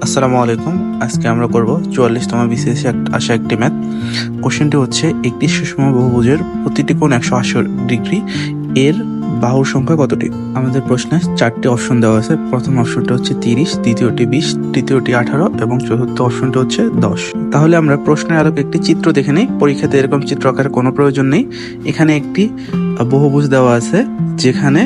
আসসালামু আলাইকুম। আজকে আমরা করব 44তম বিসিএস আসা একটি ম্যাথ। কোশ্চেনটি হচ্ছে একটি সুষম বহুভুজের প্রতিটি কোণ 180 ডিগ্রি এর বাহুর সংখ্যা কতটি। আমাদের প্রশ্নে 4টি অপশন দেওয়া আছে। প্রথম অপশনটা হচ্ছে 30, দ্বিতীয়টি 20, তৃতীয়টি 18 এবং চতুর্থ অপশনটা হচ্ছে 10। তাহলে আমরা প্রশ্নের আলোকে একটি চিত্র দেখে নিই। পরীক্ষাতে এরকম চিত্র আঁকার কোনো প্রয়োজন নেই। এখানে একটি বহুভুজ দেওয়া আছে, যেখানে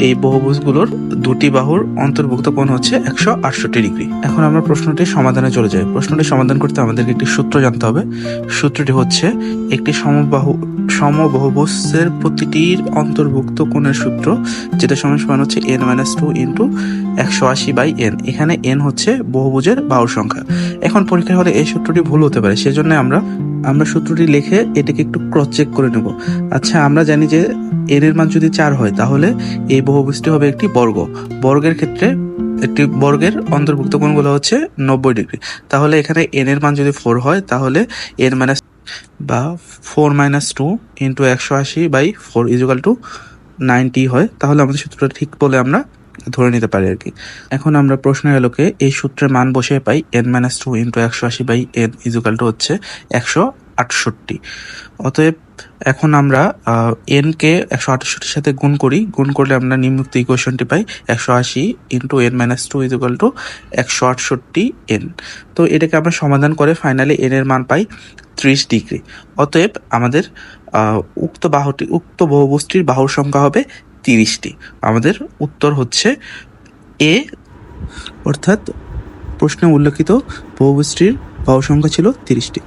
এই বহুভুজগুলোর দুটি বাহুর অন্তর্ভুক্ত কোণ হচ্ছে 168 ডিগ্রি। এখন আমরা প্রশ্নটির সমাধানে চলে যাই। প্রশ্নটি সমাধান করতে আমাদেরকে একটি সূত্র জানতে হবে। সূত্রটি হচ্ছে একটি সমবাহুভুজের প্রতিটির অন্তর্ভুক্ত কোণের সূত্র, যেটা সমান হচ্ছে n-2 ইন্টু 180/n। এখানে n হচ্ছে বহুভুজের বাহুর সংখ্যা। এখন পরীক্ষার হলে এই সূত্রটি ভুল হতে পারে, সেজন্য আমরা সূত্রটি লিখে এটাকে একটু ক্রস চেক করে নেব। আচ্ছা, আমরা জানি যে n এর মান যদি 4 হয় তাহলে এই বহুভুজটি হবে একটি বর্গ। বর্গের ক্ষেত্রে একটি বর্গের অন্তর্ভুক্ত কোণগুলো হচ্ছে 90 ডিগ্রি। তাহলে এখানে n এর মান যদি 4 হয় তাহলে n মাইনাস বা 4-2 ইন্টু 180/4 ইকুয়াল টু 90 হয়। তাহলে আমাদের সূত্রটা ঠিক বলে আমরা ধরে নিতে পারি আর কি। এখন আমরা প্রশ্নের আলোকে এই সূত্রের মান বসিয়ে পাই n-2 into 180/n equal to হচ্ছে 168। অতএব এখন আমরা n কে 168 সাথে গুণ করি। গুণ করলে আমরা নিম্নোক্ত ইকুয়েশনটি পাই 180 into n-2 equal to 168n। তো এটাকে আমরা সমাধান করে ফাইনালি n এর মান পাই 30 ডিগ্রি। অতএব আমাদের উক্ত বহুভুজটির বাহুর সংখ্যা হবে 30টি। আমাদের উত্তর হচ্ছে এ, অর্থাৎ প্রশ্নে উল্লেখিত বহুভুজটির বাহুর সংখ্যা ছিল 30টি।